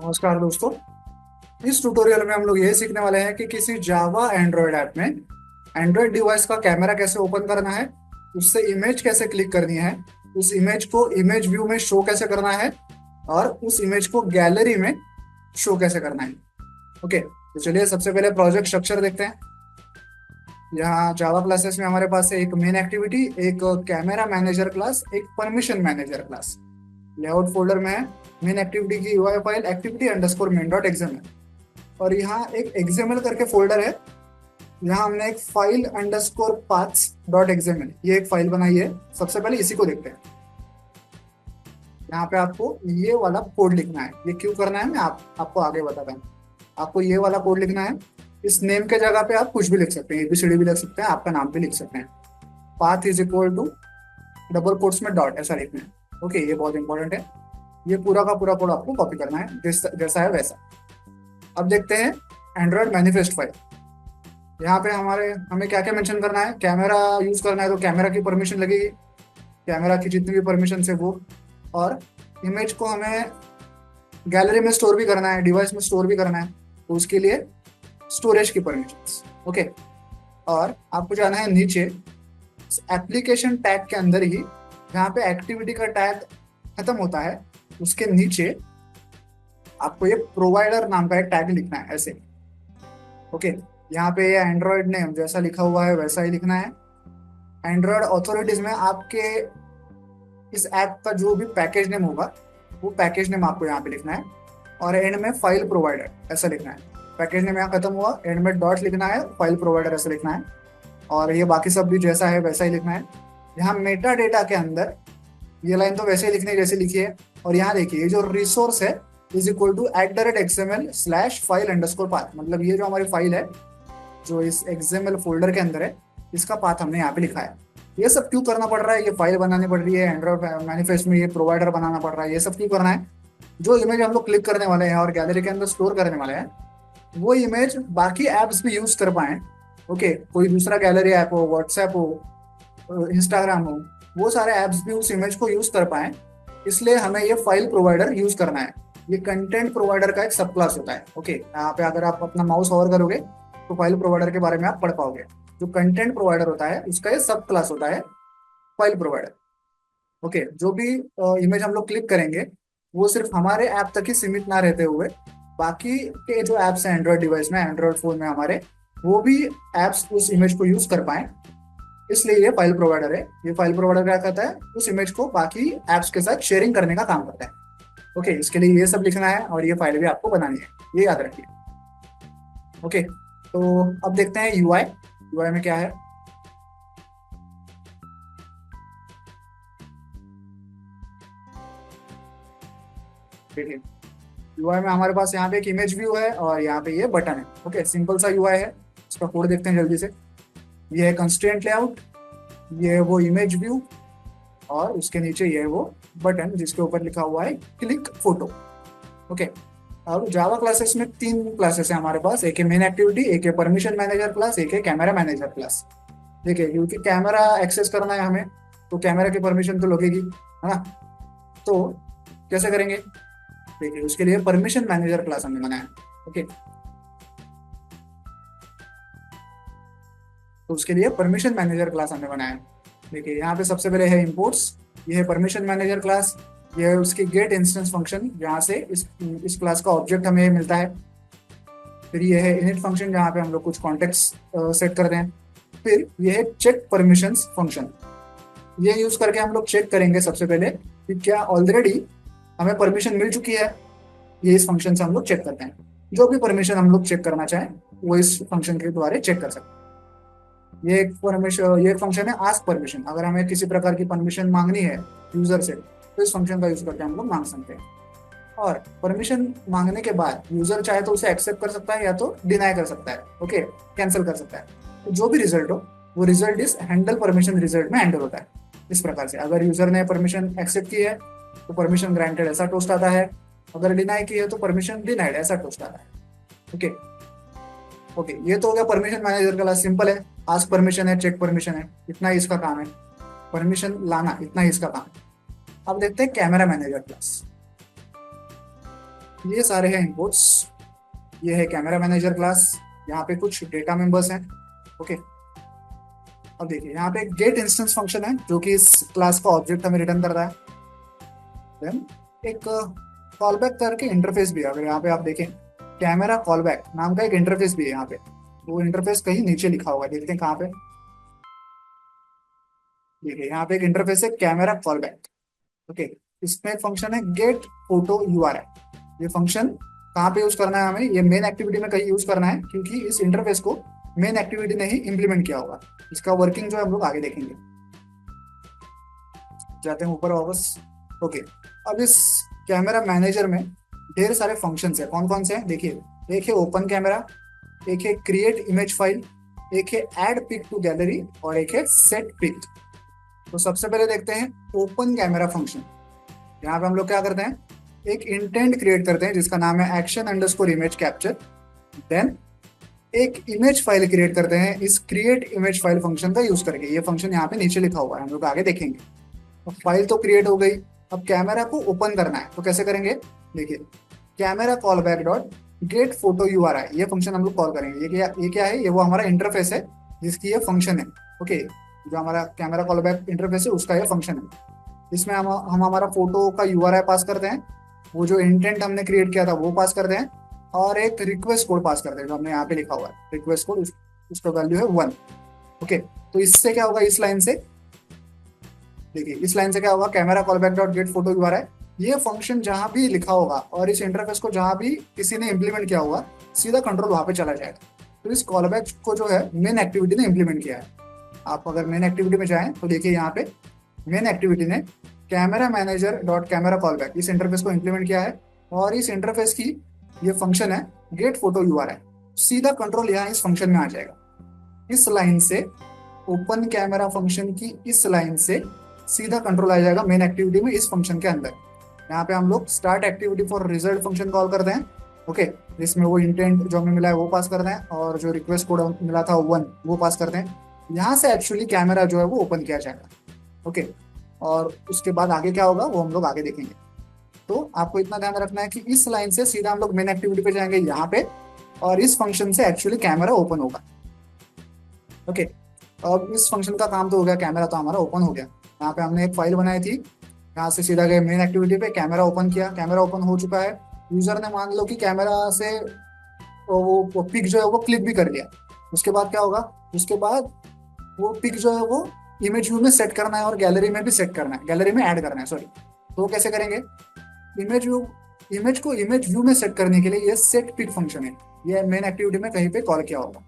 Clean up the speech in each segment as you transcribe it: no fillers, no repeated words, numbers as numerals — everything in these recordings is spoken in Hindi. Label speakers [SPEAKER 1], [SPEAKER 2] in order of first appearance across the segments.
[SPEAKER 1] नमस्कार दोस्तों। इस ट्यूटोरियल में हम लोग ये सीखने वाले हैं कि किसी जावा एंड्रॉयड ऐप में एंड्रॉयड डिवाइस का कैमरा कैसे ओपन करना है, उससे इमेज कैसे क्लिक करनी है, उस इमेज को इमेज व्यू में शो कैसे करना है और उस इमेज को गैलरी में शो कैसे करना है। ओके, तो चलिए सबसे पहले प्रोजेक्ट स्ट्रक्चर देखते हैं। यहाँ जावा क्लासेस में हमारे पास है एक मेन एक्टिविटी, एक कैमरा मैनेजर क्लास, एक permission manager class. Layout folder में है मेन एक्टिविटी की UI file activity underscore main dot XML, और यहाँ एक एक्सएमएल करके फोल्डर है। यहाँ हमने एक file underscore paths dot XML ये एक फाइल बनाई है। सबसे पहले इसी को देखते हैं। यहाँ पे आपको ये वाला कोड लिखना है। ये क्यों करना है मैं आपको आगे बताता हूँ। आपको ये वाला कोड लिखना है। इस नेम के जगह पे आप कुछ भी लिख सकते हैं, एबीसीडी भी लिख सकते हैं, आपका नाम भी लिख सकते हैं। Path is equal to double quotes में डॉट ऐसा लिखना है। ओके, ये बहुत इंपॉर्टेंट है। ये पूरा का पूरा कोड आपको कॉपी करना है जैसा है वैसा। अब देखते हैं एंड्रॉयड मैनिफेस्ट फाइल। यहाँ पे हमें क्या क्या मेंशन करना है। कैमरा यूज करना है तो कैमरा की परमिशन लगेगी, कैमरा की जितनी भी परमिशन है वो। और इमेज को हमें गैलरी में स्टोर भी करना है, डिवाइस में स्टोर भी करना है, तो उसके लिए स्टोरेज की परमिशन। ओके, और आपको जाना है नीचे एप्लीकेशन टैग के अंदर ही, जहाँ पे एक्टिविटी का टैग खत्म होता है उसके नीचे आपको ये प्रोवाइडर नाम का एक टैग लिखना है ऐसे। ओके, यहाँ पे ये एंड्रॉयड नेम जैसा लिखा हुआ है वैसा ही लिखना है। एंड्रॉयड ऑथोरिटीज में आपके इस ऐप का जो भी पैकेज नेम होगा वो पैकेज नेम आपको यहाँ पे लिखना है, और एंड में फाइल प्रोवाइडर ऐसा लिखना है। पैकेज नेम यहाँ खत्म हुआ, एंड में डॉट लिखना है, फाइल प्रोवाइडर ऐसा लिखना है, और ये बाकी सब भी जैसा है वैसा ही लिखना है। यहाँ मेटा डेटा के अंदर ये लाइन तो वैसे ही लिखनी है जैसे लिखी है, और यहाँ देखिए ये जो रिसोर्स है इज इक्वल टू @xml/file_path, मतलब ये जो हमारी फाइल है जो इस XML फोल्डर के अंदर है इसका पाथ हमने यहाँ पे लिखा है। ये सब क्यों करना पड़ रहा है, ये फाइल बनानी पड़ रही है एंड्रॉइड मैनिफेस्ट में, ये प्रोवाइडर बनाना पड़ रहा है, ये सब क्यों करना है। जो इमेज हम लोग क्लिक करने वाले हैं और गैलरी के अंदर स्टोर करने वाले हैं वो इमेज बाकी ऐप्स भी यूज कर पाए। ओके, कोई दूसरा गैलरी ऐप हो, व्हाट्सएप हो, इंस्टाग्राम हो, वो सारे ऐप्स भी उस इमेज को यूज कर पाए, इसलिए हमें ये फाइल प्रोवाइडर यूज करना है। ये कंटेंट प्रोवाइडर का एक सब क्लास होता है। ओके, यहाँ पे अगर आप अपना माउस ओवर करोगे तो फाइल प्रोवाइडर के बारे में आप पढ़ पाओगे। जो कंटेंट प्रोवाइडर होता है उसका ये सब क्लास होता है फाइल प्रोवाइडर। ओके, जो भी इमेज हम लोग क्लिक करेंगे वो सिर्फ हमारे ऐप तक ही सीमित ना रहते हुए बाकी के जो ऐप्स हैं एंड्रॉयड डिवाइस में, एंड्रॉयड फोन में हमारे, वो भी ऐप्स उस इमेज को यूज कर पाए, इसलिए ये फाइल प्रोवाइडर है। ये फाइल प्रोवाइडर क्या करता है, उस इमेज को बाकी ऐप्स के साथ शेयरिंग करने का काम करता है। ओके, इसके लिए ये सब लिखना है और ये फाइल भी आपको बनानी है, ये याद रखिए। ओके, तो अब देखते हैं यूआई। यूआई में क्या है। देखिए यूआई में हमारे पास यहाँ पे एक इमेज व्यू है और यहाँ पे ये बटन है। ओके, सिंपल सा यूआई है। इसका कोड देखते हैं जल्दी से। ये है कंस्ट्रेंट लेआउट, ये है वो इमेज व्यू, और उसके नीचे ये है वो बटन जिसके ऊपर लिखा हुआ है क्लिक फोटो। ओके, अब जावा क्लासेस में 3 क्लासेस है हमारे पास। एक है मेन एक्टिविटी, एक है परमिशन मैनेजर क्लास, एक है कैमरा मैनेजर क्लास। देखिए क्योंकि कैमरा एक्सेस करना है हमें तो कैमरा की परमिशन तो लगेगी, है ना। तो कैसे करेंगे, देखिए उसके लिए परमिशन मैनेजर क्लास हमने बनाया। ओके, तो उसके लिए परमिशन मैनेजर क्लास हमने बनाया। देखिए यहाँ पे सबसे पहले है इंपोर्ट्स, ये है परमिशन मैनेजर क्लास, ये है उसकी गेट इंस्टेंस फंक्शन जहाँ से इस क्लास का ऑब्जेक्ट हमें मिलता है। फिर ये है इनिट फंक्शन जहाँ पे हम लोग कुछ कॉन्टेक्स्ट सेट करते हैं। फिर ये है चेक परमिशंस फंक्शन, ये यूज करके हम लोग चेक करेंगे सबसे पहले कि क्या ऑलरेडी हमें परमिशन मिल चुकी है। ये इस फंक्शन से हम लोग चेक करते हैं। जो भी परमिशन हम लोग चेक करना चाहें वो इस फंक्शन के द्वारा चेक कर सकते हैं। ये एक फंक्शन है आस्क परमिशन। अगर हमें किसी प्रकार की परमिशन मांगनी है यूजर से तो इस फंक्शन का यूज करके हम लोग मांग सकते हैं। और परमिशन मांगने के बाद यूजर चाहे तो उसे एक्सेप्ट कर सकता है या तो डिनाई कर सकता है। ओके, कैंसिल कर सकता है। तो जो भी रिजल्ट हो वो रिजल्ट इस हैंडल परमिशन रिजल्ट में हैंडल होता है। इस प्रकार से अगर यूजर ने परमिशन एक्सेप्ट की है तो परमिशन ग्रांटेड ऐसा टोस्ट आता है, अगर डिनाई की है तो परमिशन डिनाइड ऐसा टोस्ट आता है। ओके, ओके, ये तो हो गया परमिशन मैनेजर का क्लास। सिंपल है, आस्क परमिशन है, चेक परमिशन है, इतना ही इसका काम है। परमिशन लाना इतना ही इसका काम है। अब देखते हैं कैमरा मैनेजर क्लास। ये सारे हैं इनपुट्स। ये है कैमरा मैनेजर क्लास। यहाँ पे कुछ डेटा मेंबर्स हैं। ओके, अब देखिए यहाँ पे गेट इंस्टेंस फंक्शन है जो कि इस क्लास का ऑब्जेक्ट हमें रिटर्न कर रहा है। देन एक कॉलबैक करके इंटरफेस भी है। अगर यहाँ पे आप देखें, कैमरा कॉलबैक नाम का एक इंटरफेस भी है यहाँ पे। वो इंटरफेस कहीं नीचे लिखा हुआ है, देखते हैं कहाँ पे। देखिए यहाँ पे एक इंटरफेस है, कैमरा कॉलबैक। ओके, इसमें एक फंक्शन है गेट फोटो यूआरआई। ये फंक्शन कहाँ पे यूज करना है हमें? ये मेन एक्टिविटी में कहीं यूज करना है, क्योंकि इस इंटरफेस को मेन एक्टिविटी ने ही इंप्लीमेंट किया होगा। इसका वर्किंग जो है हम लोग आगे देखेंगे। जाते हैं ऊपर वापस। ओके, अब इस कैमरा मैनेजर में ढेर सारे फंक्शंस है। कौन कौन से हैं देखिए। एक है ओपन कैमरा, एक है क्रिएट इमेज फाइल, एक है ऐड पिक टू गैलरी, और एक है सेट पिक। तो सबसे पहले देखते हैं ओपन कैमरा फंक्शन। यहाँ पे हम लोग क्या करते हैं, एक इंटेंट क्रिएट करते हैं जिसका नाम है action underscore image capture. Then एक इमेज फाइल क्रिएट करते हैं इस क्रिएट इमेज फाइल फंक्शन का यूज करके। ये फंक्शन यहाँ पे नीचे लिखा हुआ है, हम लोग आगे देखेंगे। अब फाइल तो क्रिएट हो गई, अब कैमरा को ओपन करना है तो कैसे करेंगे? देखिए, camera call back dot gate photo URI, ये फंक्शन हम लोग कॉल करेंगे। ये क्या है? ये वो हमारा इंटरफेस है जिसकी ये फंक्शन है। ओके, जो हमारा कैमरा कॉल बैक इंटरफेस है उसका ये फंक्शन है। इसमें हम हमारा फोटो का यूआरआई पास करते हैं, वो जो इंटेंट हमने क्रिएट किया था वो पास करते हैं, और एक रिक्वेस्ट कोड पास करते हैं जो हमने यहाँ पे लिखा हुआ है रिक्वेस्ट कोड। उसका वैल्यू है 1। ओके, तो इससे क्या होगा? इस लाइन से देखिए, इस लाइन से क्या होगा? Camera callback dot gate photo URI, ये फंक्शन जहां भी लिखा होगा और इस इंटरफेस को जहां भी किसी ने इंप्लीमेंट किया होगा, सीधा कंट्रोल वहां पे चला जाएगा। तो इस कॉलबैक को जो है मेन एक्टिविटी ने इंप्लीमेंट किया है। आप अगर मेन एक्टिविटी में जाएं तो देखिए यहाँ पे मेन एक्टिविटी ने camera manager dot camera callback इस इंटरफेस को इंप्लीमेंट किया है, और इस इंटरफेस की ये फंक्शन है गेट फोटो यूआरआई। सीधा कंट्रोल यहाँ इस फंक्शन में आ जाएगा। इस लाइन से, ओपन कैमरा फंक्शन की इस लाइन से सीधा कंट्रोल आ जाएगा मेन एक्टिविटी में इस फंक्शन के अंदर। यहाँ पे हम लोग start activity for result function call करते हैं। ओके, इसमें वो इंटेंट जो हमें मिला है वो पास करते हैं, और जो रिक्वेस्ट कोड मिला था 1 वो पास करते हैं। यहाँ से एक्चुअली कैमरा जो है वो ओपन किया जाएगा। ओके, और उसके बाद आगे क्या होगा वो हम लोग आगे देखेंगे। तो आपको इतना ध्यान रखना है कि इस लाइन से सीधा हम लोग मेन एक्टिविटी पे जाएंगे यहाँ पे, और इस फंक्शन से एक्चुअली कैमरा ओपन होगा। ओके, अब इस फंक्शन का काम तो हो गया, कैमरा तो हमारा ओपन हो गया। यहाँ पे हमने एक फाइल बनाई थी, यहाँ से सीधा गए मेन एक्टिविटी पे, कैमरा ओपन किया, कैमरा ओपन हो चुका है। यूजर ने मान लो कि कैमरा से वो पिक जो है वो क्लिक भी कर लिया। उसके बाद क्या होगा? उसके बाद वो पिक जो है वो इमेज व्यू में सेट करना है, और गैलरी में भी सेट करना है, गैलरी में ऐड करना है, सॉरी। तो वो कैसे करेंगे? इमेज व्यू, इमेज को इमेज व्यू में सेट करने के लिए ये सेट पिक फंक्शन है, ये मेन एक्टिविटी में कहीं पे कॉल किया होगा।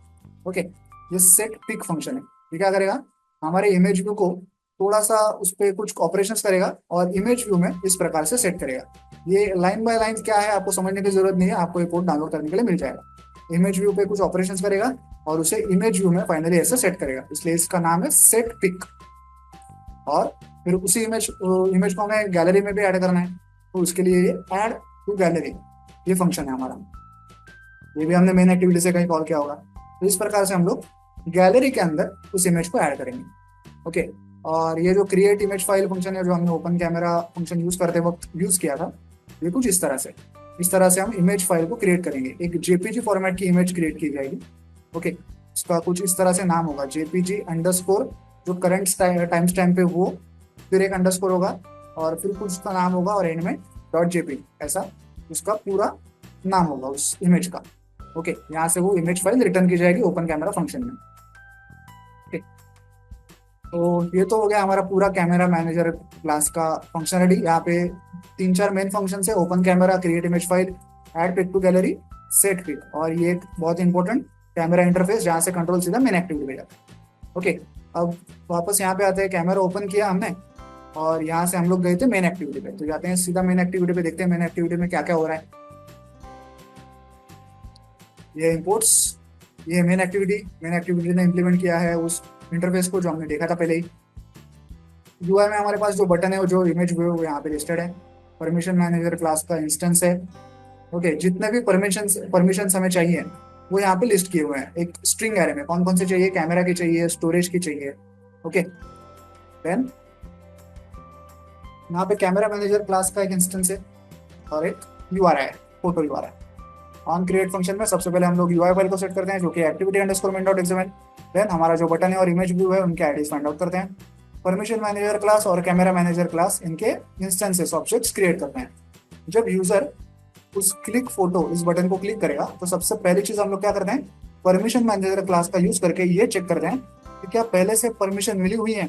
[SPEAKER 1] ओके, ये सेट पिक फंक्शन है। ये क्या करेगा? हमारे इमेज व्यू को थोड़ा सा उस पर कुछ ऑपरेशंस करेगा, और इमेज व्यू में इस प्रकार से सेट करेगा। ये लाइन बाय लाइन क्या है आपको समझने की जरूरत नहीं है, आपको ये कोड डाउनलोड करने के लिए मिल जाएगा। इमेज व्यू पे कुछ ऑपरेशंस करेगा और उसे इमेज व्यू में फाइनली ऐसे सेट करेगा, इसलिए इसका नाम है सेट पिक। और फिर उसी इमेज इमेज को हमें गैलरी में भी ऐड करना है, तो उसके लिए ये ऐड टू गैलरी ये फंक्शन है हमारा। ये भी हमने मेन एक्टिविटी से कहीं कॉल किया होगा। तो इस प्रकार से हम लोग गैलरी के अंदर उस इमेज को ऐड करेंगे। ओके, और ये जो क्रिएट इमेज फाइल फंक्शन है जो हमने ओपन कैमरा फंक्शन यूज करते वक्त यूज किया था, ये कुछ इस तरह से हम इमेज फाइल को क्रिएट करेंगे। एक जेपीजी फॉर्मेट की इमेज क्रिएट की जाएगी। ओके, इसका कुछ इस तरह से नाम होगा, जेपीजी अंडरस्कोर, जो करंट टाइम स्टैम्प पे वो, फिर एक अंडरस्कोर होगा, और फिर कुछ उसका नाम होगा, और एंड में डॉट जेपीजी, ऐसा उसका पूरा नाम होगा उस इमेज का। ओके, यहाँ से वो इमेज फाइल रिटर्न की जाएगी ओपन कैमरा फंक्शन में। ओके, तो ये तो हो गया हमारा पूरा कैमरा मैनेजर क्लास का फंक्शनलिटी। यहाँ पे 3-4 मेन फंक्शन है, open camera, create image file, add pic to gallery, set pic, और ये एक बहुत इंपॉर्टेंट कैमरा इंटरफेस जहाँ से कंट्रोल सीधा मेन एक्टिविटी पे जाता है। ओके, अब वापस यहाँ पे आते हैं, कैमरा ओपन किया हमने, और यहाँ से हम लोग गए थे मेन एक्टिविटी पे। तो जाते हैं सीधा मेन एक्टिविटी पे, देखते हैं मेन एक्टिविटी में क्या क्या हो रहा है। ये इंपोर्ट्स, ये मेन एक्टिविटी ने इंप्लीमेंट किया है उस इंटरफेस को जो हमने देखा था पहले ही। यूआई में हमारे पास जो बटन है वो जो इमेज व्यू वो यहाँ पे लिस्टेड है। परमिशन मैनेजर क्लास का इंस्टेंस है। ओके, जितने भी परमिशन हमें चाहिए वो यहाँ पे लिस्ट किए हुए हैं एक स्ट्रिंग एरे में, कौन कौन से चाहिए, कैमरा की चाहिए, स्टोरेज की चाहिए। ओके, देन यहाँ पे कैमरा मैनेजर क्लास का एक इंस्टेंस है और एक यूआरआई है। Photo URL. On create function में सबसे पहले हम लोग यूआई फाइल को सेट करते हैं जो कि activity underscore main dot XML. Then हमारा जो बटन है और इमेज व्यू है उनके आईडीज फाइंड आउट करते हैं। परमिशन मैनेजर क्लास और कैमरा मैनेजर क्लास इनके इंस्टेंसेस ऑब्जेक्ट्स क्रिएट करते हैं। जब यूजर उस क्लिक फोटो इस बटन को क्लिक करेगा तो सबसे पहली चीज हम लोग क्या करते हैं, परमिशन मैनेजर क्लास का यूज करके ये चेक करते हैं कि क्या पहले से परमिशन मिली हुई है।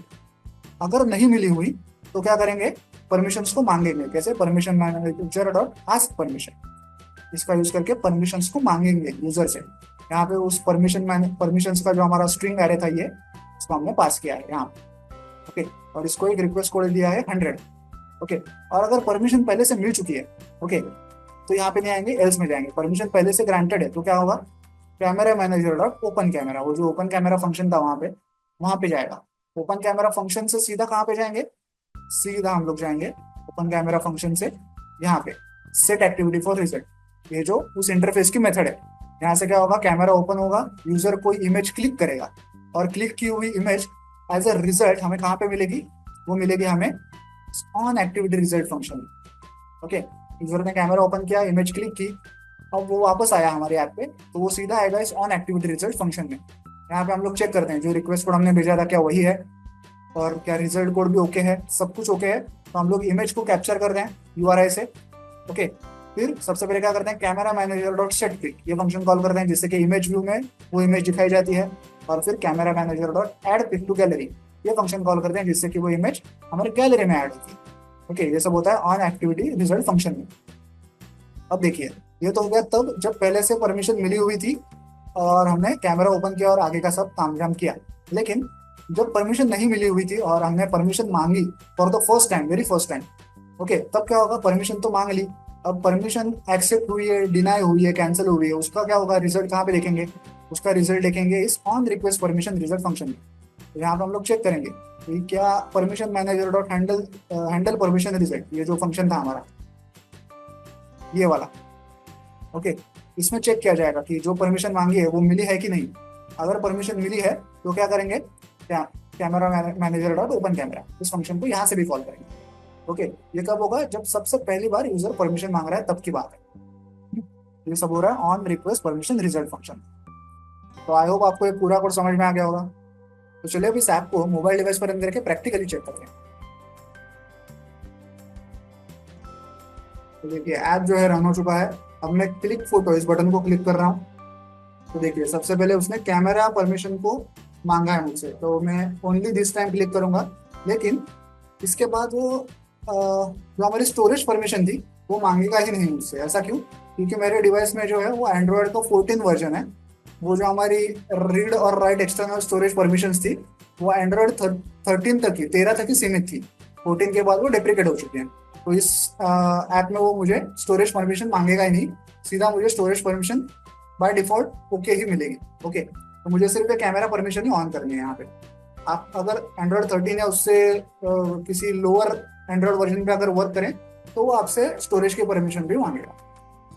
[SPEAKER 1] अगर नहीं मिली हुई तो क्या करेंगे, परमिशंस को मांगेंगे। कैसे, permission manager dot ask permission, इसका यूज करके परमिशंस को मांगेंगे यूजर से। यहाँ पे उस परमिशंस का जो हमारा स्ट्रिंग एरे था ये, इसको हमने पास किया है यहाँ। ओके, और इसको एक रिक्वेस्ट कोड दिया है 100। ओके, और अगर परमिशन पहले से मिल चुकी है, ओके, तो यहाँ पे नहीं आएंगे, एल्स में जाएंगे। परमिशन पहले से ग्रांटेड है तो क्या होगा, camera manager dot open camera, वो जो ओपन कैमरा फंक्शन था वहां पे जाएगा। ओपन कैमरा फंक्शन से सीधा कहाँ पे जाएंगे, सीधा हम लोग जाएंगे ओपन कैमरा फंक्शन से यहाँ पे सेट एक्टिविटी फॉर रिजल्ट, ये जो उस इंटरफेस की मेथड है। यहाँ से क्या होगा, कैमरा ओपन होगा, यूजर कोई इमेज क्लिक करेगा और क्लिक की हुई इमेज एज अ रिजल्ट हमें कहाँ पे मिलेगी, वो मिलेगी हमें on activity result function. Okay, user ने कैमरा ओपन किया, इमेज क्लिक की, अब वो वापस आया हमारे ऐप पे, तो वो सीधा आएगा इस ऑन एक्टिविटी रिजल्ट फंक्शन में। यहाँ पे हम लोग चेक करते हैं जो रिक्वेस्ट कोड हमने भेजा था क्या वही है, और क्या रिजल्ट कोड भी ओके है, सब कुछ ओके है। तो हम लोग इमेज को कैप्चर करते हैं यूआरआई से। ओके, फिर सबसे पहले क्या करते हैं, camera manager dot set pic ये फंक्शन कॉल करते हैं जिससे कि इमेज व्यू में वो इमेज दिखाई जाती है। और फिर camera manager dot add pic to gallery ये फंक्शन कॉल करते हैं जिससे कि वो इमेज हमारे गैलरी में ऐड होती है। ओके, ये सब होता है ऑन एक्टिविटी रिजल्ट फंक्शन में। अब देखिए, ये तो हो गया तब जब पहले से परमिशन मिली हुई थी और हमने कैमरा ओपन किया और आगे का सब तामझाम किया। लेकिन जब परमिशन नहीं मिली हुई थी और हमने परमिशन मांगी for the first time, very first time, okay, तब क्या होगा, परमिशन तो मांग ली, अब परमिशन एक्सेप्ट हुई है, डिनाई हुई है, कैंसिल हुई है, उसका क्या होगा, रिजल्ट कहाँ पे देखेंगे, उसका रिजल्ट देखेंगे इस on request permission result function में। तो यहाँ पे हम लोग चेक करेंगे कि क्या permission manager dot handle permission result, ये जो फंक्शन था हमारा ये वाला, ओके, इसमें चेक किया जाएगा कि जो परमिशन मांगी है वो मिली है कि नहीं। अगर परमिशन मिली है तो क्या करेंगे, camera manager dot open camera इस फंक्शन को यहाँ से भी कॉल करेंगे। ओके, ये कब होगा, जब सबसे पहली बार यूजर परमिशन मांग रहा है तब की बात है। ये सब हो रहा है on request permission result function. तो आई होप आपको ये पूरा कोड समझ में आ गया होगा। तो चलिए अब इस ऐप को मोबाइल डिवाइस पर रन करके प्रैक्टिकली चेक करते हैं। तो देखिए ऐप जो है रन हो चुका है। अब मैं क्लिक फोटो इस बटन को क्लिक कर रहा हूँ। तो देखिए सबसे पहले उसने कैमरा परमिशन को मांगा है मुझसे, तो मैं ओनली दिस टाइम क्लिक करूंगा। लेकिन इसके बाद वो जो हमारी स्टोरेज परमिशन थी वो मांगेगा ही नहीं मुझसे। ऐसा क्यों, क्योंकि मेरे डिवाइस में जो है वो एंड्रॉयड का 14 वर्जन है। वो जो हमारी रीड और राइट एक्सटर्नल स्टोरेज परमिशन थी वो एंड्रॉयड 13 तक ही, 13 तक ही सीमित थी। 14 के बाद वो डेप्रिकेट हो चुकी है। तो इस ऐप में वो मुझे स्टोरेज परमिशन मांगेगा ही नहीं, सीधा मुझे storage permission by default okay ही मिलेगी। ओके, तो मुझे सिर्फ कैमरा परमिशन ही ऑन करनी है यहाँ पे। आप अगर एंड्रॉयड 13 या उससे किसी लोअर एंड्रॉयड वर्जन पे अगर वर्क करें तो वो आपसे स्टोरेज की परमिशन भी मांगेगा।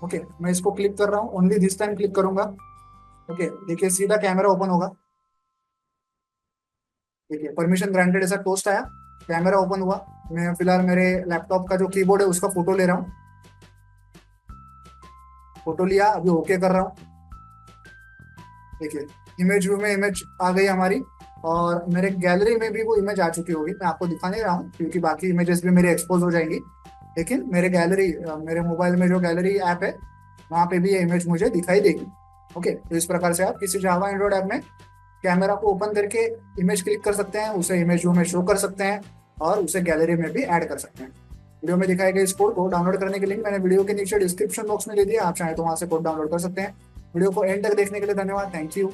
[SPEAKER 1] ओके, मैं इसको क्लिक कर रहा हूँ, ओनली दिस टाइम क्लिक करूंगा। ओके, देखिए सीधा कैमरा ओपन होगा। देखिए परमिशन ग्रांटेड ऐसा टोस्ट आया, कैमरा ओपन हुआ। मैं फिलहाल मेरे लैपटॉप का जो कीबोर्ड है उसका फोटो ले रहा हूँ। फोटो लिया, अभी ओके कर रहा हूँ। देखिए इमेज व्यू में इमेज आ गई हमारी, और मेरे गैलरी में भी वो इमेज आ चुकी होगी। मैं आपको दिखा नहीं रहा हूँ क्योंकि बाकी इमेजेस भी मेरे एक्सपोज हो जाएंगी, लेकिन मेरे गैलरी, मेरे मोबाइल में जो गैलरी ऐप है वहाँ पे भी ये इमेज मुझे दिखाई देगी। ओके, तो इस प्रकार से आप किसी जावा एंड्रॉइड ऐप में कैमरा को ओपन करके इमेज क्लिक कर सकते हैं, उसे इमेज व्यू में शो कर सकते हैं और उसे गैलरी में भी ऐड कर सकते हैं। वीडियो में दिखाए गए इस कोड को डाउनलोड करने के लिंक मैंने वीडियो के नीचे डिस्क्रिप्शन बॉक्स में दे दिया, आप चाहें तो वहां से कोड डाउनलोड कर सकते हैं। वीडियो को एंड तक देखने के लिए धन्यवाद, थैंक यू।